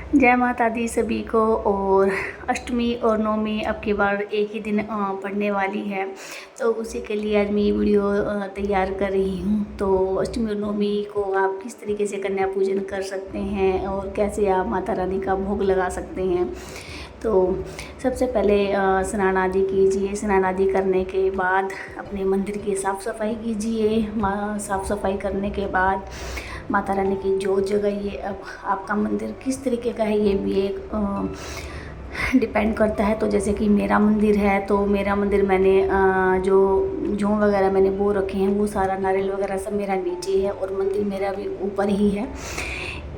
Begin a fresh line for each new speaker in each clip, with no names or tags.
जय माता दी सभी को। और अष्टमी और नवमी अब की बार एक ही दिन पड़ने वाली है, तो उसी के लिए आज मैं ये वीडियो तैयार कर रही हूँ। तो अष्टमी और नवमी को आप किस तरीके से कन्या पूजन कर सकते हैं और कैसे आप माता रानी का भोग लगा सकते हैं। तो सबसे पहले स्नान आदि कीजिए। स्नान आदि करने के बाद अपने मंदिर की साफ़ सफाई कीजिए। साफ़ सफाई करने के बाद माता रानी की जोत जगाइए। अब आपका मंदिर किस तरीके का है ये भी एक डिपेंड करता है। तो जैसे कि मेरा मंदिर है, तो मेरा मंदिर मैंने जो जौ वगैरह मैंने बो रखे हैं, वो सारा नारियल वगैरह सब मेरा नीचे है और मंदिर मेरा भी ऊपर ही है।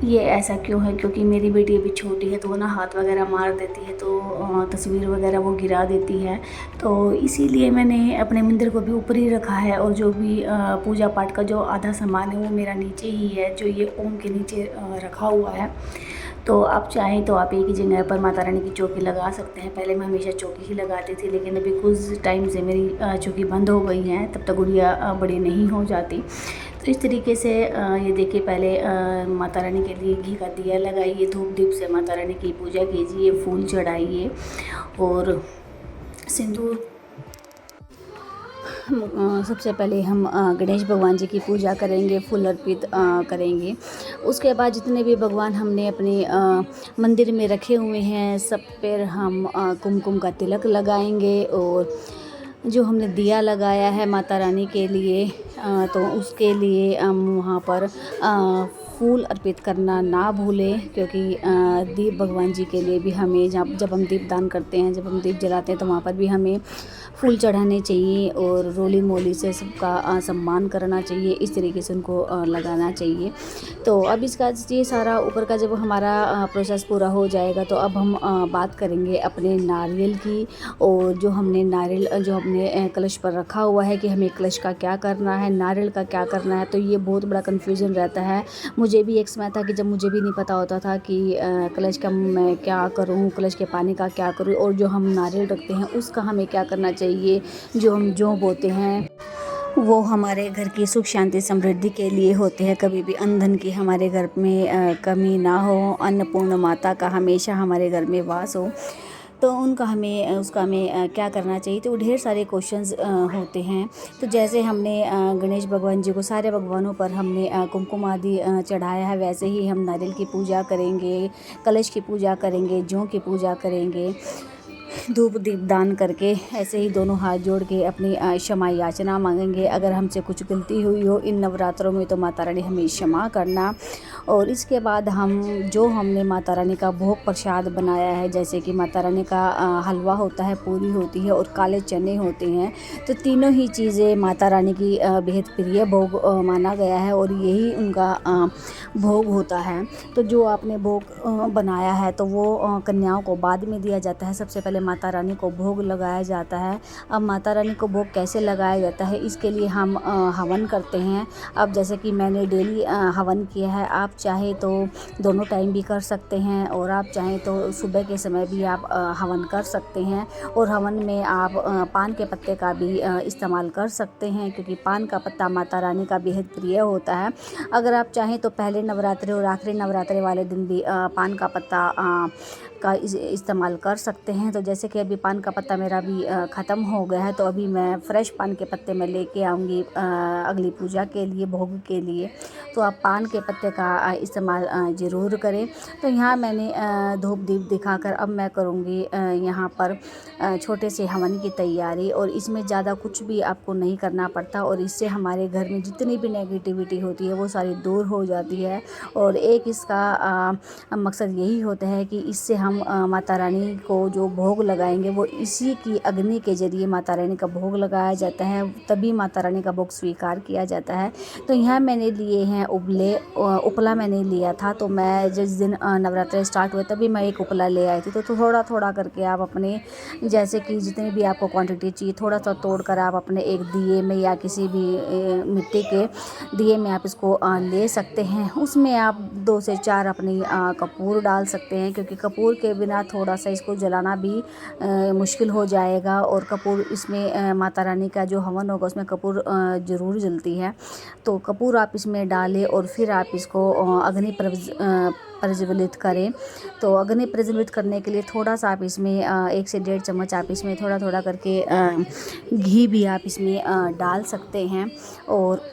ये ऐसा क्यों है, क्योंकि मेरी बेटी अभी छोटी है, तो वो ना हाथ वगैरह मार देती है, तो तस्वीर वगैरह वो गिरा देती है। तो इसीलिए मैंने अपने मंदिर को भी ऊपर ही रखा है और जो भी पूजा पाठ का जो आधा सामान है वो मेरा नीचे ही है, जो ये ओम के नीचे रखा हुआ है। तो आप चाहें तो आप एक ही जगह पर माता रानी की चौकी लगा सकते हैं। पहले मैं हमेशा चौकी ही लगाती थी, लेकिन अभी कुछ टाइम से मेरी चौकी बंद हो गई हैं, तब तक गुड़िया बड़ी नहीं हो जाती। तो इस तरीके से ये देखिए, पहले माता रानी के लिए घी का दिया लगाइए, धूप दीप से माता रानी की पूजा कीजिए, फूल चढ़ाइए और सिंदूर। सबसे पहले हम गणेश भगवान जी की पूजा करेंगे, फूल अर्पित करेंगे। उसके बाद जितने भी भगवान हमने अपने मंदिर में रखे हुए हैं, सब पर हम कुमकुम का तिलक लगाएंगे। और जो हमने दिया लगाया है माता रानी के लिए, तो उसके लिए हम वहाँ पर फूल अर्पित करना ना भूलें, क्योंकि दीप भगवान जी के लिए भी हमें जब हम दीप दान करते हैं, जब हम दीप जलाते हैं, तो वहाँ पर भी हमें फूल चढ़ाने चाहिए और रोली मोली से सबका सम्मान करना चाहिए। इस तरीके से उनको लगाना चाहिए। तो अब इसका ये सारा ऊपर का जब हमारा प्रोसेस पूरा हो जाएगा, तो अब हम बात करेंगे अपने नारियल की। और जो हमने नारियल जो हमने कलश पर रखा हुआ है कि हमें कलश का क्या करना है, नारियल का क्या करना है, तो ये बहुत बड़ा कन्फ्यूज़न रहता है। मुझे भी एक समय था कि जब मुझे भी नहीं पता होता था कि कलश का मैं क्या करूँ, कलश के पानी का क्या करूँ, और जो हम नारियल रखते हैं उसका हमें क्या करना चाहिए। जो हम जौ बोते हैं वो हमारे घर की सुख शांति समृद्धि के लिए होते हैं। कभी भी अन्न धन की हमारे घर में कमी ना हो, अन्नपूर्ण माता का हमेशा हमारे घर में वास हो। तो उसका हमें क्या करना चाहिए। तो ढेर सारे क्वेश्चंस होते हैं। तो जैसे हमने गणेश भगवान जी को, सारे भगवानों पर हमने कुमकुम आदि चढ़ाया है, वैसे ही हम नारियल की पूजा करेंगे, कलश की पूजा करेंगे, जौ की पूजा करेंगे, धूप दीप दान करके ऐसे ही दोनों हाथ जोड़ के अपनी क्षमा याचना मांगेंगे। अगर हमसे कुछ गलती हुई हो इन नवरात्रों में, तो माता रानी हमें क्षमा करना। और इसके बाद जो हमने माता रानी का भोग प्रसाद बनाया है, जैसे कि माता रानी का हलवा होता है, पूरी होती है और काले चने होते हैं, तो तीनों ही चीज़ें माता रानी की बेहद प्रिय भोग माना गया है और यही उनका भोग होता है। तो जो आपने भोग बनाया है, तो वो कन्याओं को बाद में दिया जाता है। सबसे पहले माता रानी को भोग लगाया जाता है। अब माता रानी को भोग कैसे लगाया जाता है, इसके लिए हम हवन करते हैं। अब जैसे कि मैंने डेली हवन किया है, आप चाहे तो दोनों टाइम भी कर सकते हैं और आप चाहें तो सुबह के समय भी आप हवन कर सकते हैं। और हवन में आप पान के पत्ते का भी इस्तेमाल कर सकते हैं, क्योंकि पान का पत्ता माता रानी का बेहद प्रिय होता है। अगर आप चाहें तो पहले नवरात्रि और आखिरी नवरात्रि वाले दिन भी पान का पत्ता का इस्तेमाल कर सकते हैं। तो जैसे कि अभी पान का पत्ता मेरा भी ख़त्म हो गया है, तो अभी मैं फ्रेश पान के पत्ते में लेके आऊँगी अगली पूजा के लिए, भोग के लिए। तो आप पान के पत्ते का इस्तेमाल ज़रूर करें। तो यहाँ मैंने धूप दीप दिखाकर अब मैं करूँगी यहाँ पर छोटे से हवन की तैयारी। और इसमें ज़्यादा कुछ भी आपको नहीं करना पड़ता, और इससे हमारे घर में जितनी भी नेगेटिविटी होती है वो सारी दूर हो जाती है। और एक इसका मकसद यही होता है कि इससे हम माता रानी को जो भोग लगाएंगे, वो इसी की अग्नि के ज़रिए माता रानी का भोग लगाया जाता है, तभी माता रानी का भोग स्वीकार किया जाता है। तो यहाँ मैंने लिए हैं उपला मैंने लिया था। तो मैं जिस दिन नवरात्रि स्टार्ट हुए तभी मैं एक उपला ले आई थी। तो थोड़ा थोड़ा करके आप अपने, जैसे कि जितनी भी आपको क्वांटिटी चाहिए, थोड़ा सा तोड़ कर आप अपने एक दिए में या किसी भी मिट्टी के दिए में आप इसको ले सकते हैं। उसमें आप 2 से 4 अपनी कपूर डाल सकते हैं, क्योंकि कपूर के बिना थोड़ा सा इसको जलाना भी मुश्किल हो जाएगा। और कपूर इसमें माता रानी का जो हवन होगा उसमें कपूर ज़रूर जलती है। तो कपूर आप इसमें डालें और फिर आप इसको अग्नि प्रज्वलित करें। तो अग्नि प्रज्वलित करने के लिए थोड़ा सा आप इसमें 1 से 1.5 चम्मच आप इसमें थोड़ा थोड़ा करके घी भी आप इसमें डाल सकते हैं। और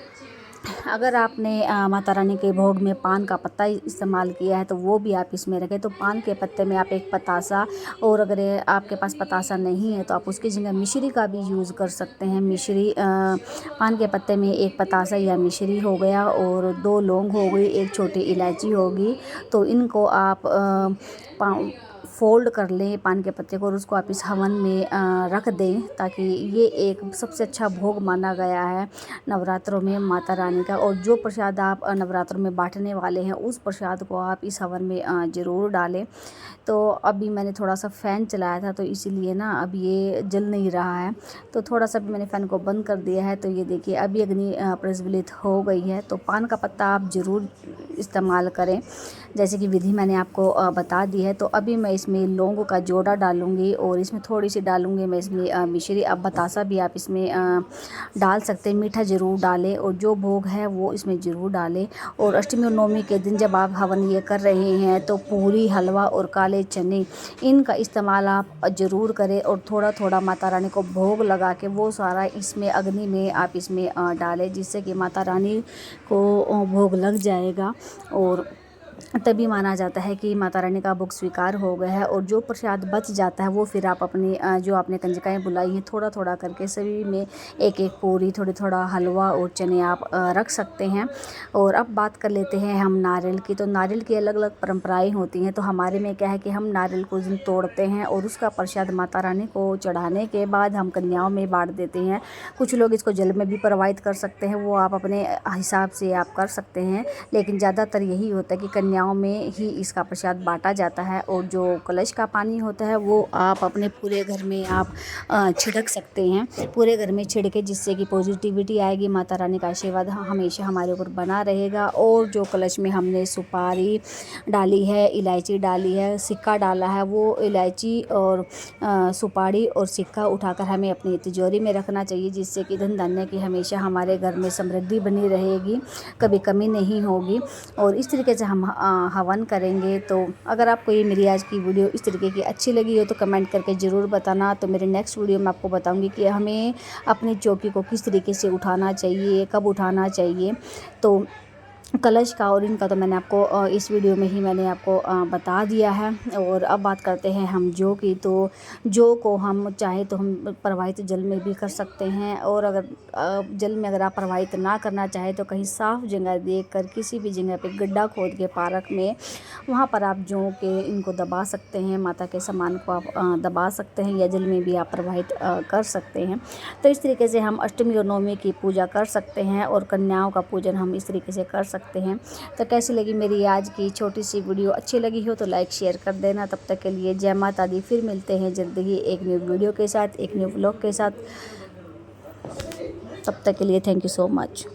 अगर आपने माता रानी के भोग में पान का पत्ता इस्तेमाल किया है तो वो भी आप इसमें रखें। तो पान के पत्ते में आप एक पतासा, और अगर आपके पास पतासा नहीं है तो आप उसकी जगह मिश्री का भी यूज़ कर सकते हैं। मिश्री पान के पत्ते में एक पतासा या मिश्री हो गया और 2 लौंग हो गई, 1 छोटी इलायची होगी। तो इनको आप फ़ोल्ड कर लें पान के पत्ते को और उसको आप इस हवन में रख दें, ताकि ये एक सबसे अच्छा भोग माना गया है नवरात्रों में माता रानी का। और जो प्रसाद आप नवरात्रों में बांटने वाले हैं उस प्रसाद को आप इस हवन में ज़रूर डालें। तो अभी मैंने थोड़ा सा फ़ैन चलाया था तो इसीलिए ना अब ये जल नहीं रहा है। तो थोड़ा सा भी मैंने फ़ैन को बंद कर दिया है। तो ये देखिए अभी अग्नि प्रज्वलित हो गई है। तो पान का पत्ता आप ज़रूर इस्तेमाल करें, जैसे कि विधि मैंने आपको बता दी है। तो अभी मैं इसमें लौंग का जोड़ा डालूँगी और इसमें थोड़ी सी डालूँगी मैं इसमें मिश्री। अब बतासा भी आप इसमें डाल सकते हैं, मीठा ज़रूर डालें और जो भोग है वो इसमें ज़रूर डालें। और अष्टमी और नवमी के दिन जब आप हवन ये कर रहे हैं तो पूरी, हलवा और काले चने इनका इस्तेमाल आप ज़रूर करें। और थोड़ा थोड़ा माता रानी को भोग लगा के वो सारा इसमें अग्नि में आप इसमें डालें, जिससे कि माता रानी को भोग लग जाएगा। और तभी माना जाता है कि माता रानी का भोग स्वीकार हो गया है। और जो प्रसाद बच जाता है वो फिर आप अपनी जो आपने कंजकाएँ बुलाई हैं थोड़ा थोड़ा करके सभी में एक एक पूरी, थोड़ी थोड़ा हलवा और चने आप रख सकते हैं। और अब बात कर लेते हैं हम नारियल की। तो नारियल की अलग अलग परंपराएं होती हैं। तो हमारे में क्या है कि हम नारियल को दिन तोड़ते हैं और उसका प्रसाद माता रानी को चढ़ाने के बाद हम कन्याओं में बांट देते हैं। कुछ लोग इसको जल में भी प्रवाहित कर सकते हैं, वो आप अपने हिसाब से आप कर सकते हैं, लेकिन ज़्यादातर यही होता है कि कन्याओं में ही इसका प्रसाद बांटा जाता है। और जो कलश का पानी होता है वो आप अपने पूरे घर में आप छिड़क सकते हैं, पूरे घर में छिड़के, जिससे कि पॉजिटिविटी आएगी, माता रानी का आशीर्वाद हमेशा हमारे ऊपर बना रहेगा। और जो कलश में हमने सुपारी डाली है, इलायची डाली है, सिक्का डाला है, वो इलायची और सुपारी और सिक्का उठाकर हमें अपनी तिजोरी में रखना चाहिए, जिससे कि धन धान्य की हमेशा हमारे घर में समृद्धि बनी रहेगी, कभी कमी नहीं होगी। और इस तरीके से हम हवन करेंगे। तो अगर आपको ये मेरी आज की वीडियो इस तरीके की अच्छी लगी हो तो कमेंट करके ज़रूर बताना। तो मेरे नेक्स्ट वीडियो में आपको बताऊंगी कि हमें अपनी चौकी को किस तरीके से उठाना चाहिए, कब उठाना चाहिए। तो कलश का और इनका तो मैंने आपको इस वीडियो में ही मैंने आपको बता दिया है। और अब बात करते हैं हम जौ की। तो जौ को हम चाहे तो हम प्रवाहित जल में भी कर सकते हैं, और अगर जल में अगर आप प्रवाहित ना करना चाहें तो कहीं साफ़ जगह देखकर किसी भी जगह पे गड्ढा खोद के पार्क में वहाँ पर आप जौ के इनको दबा सकते हैं, माता के सामान को आप दबा सकते हैं, या जल में भी आप प्रवाहित कर सकते हैं। तो इस तरीके से हम अष्टमी और नवमी की पूजा कर सकते हैं और कन्याओं का पूजन हम इस तरीके से कर सकते हैं। तो कैसी लगी मेरी आज की छोटी सी वीडियो? अच्छी लगी हो तो लाइक शेयर कर देना। तब तक के लिए जय माता दी। फिर मिलते हैं जल्दी ही एक न्यू वीडियो के साथ, एक न्यू व्लॉग के साथ। तब तक के लिए थैंक यू सो मच।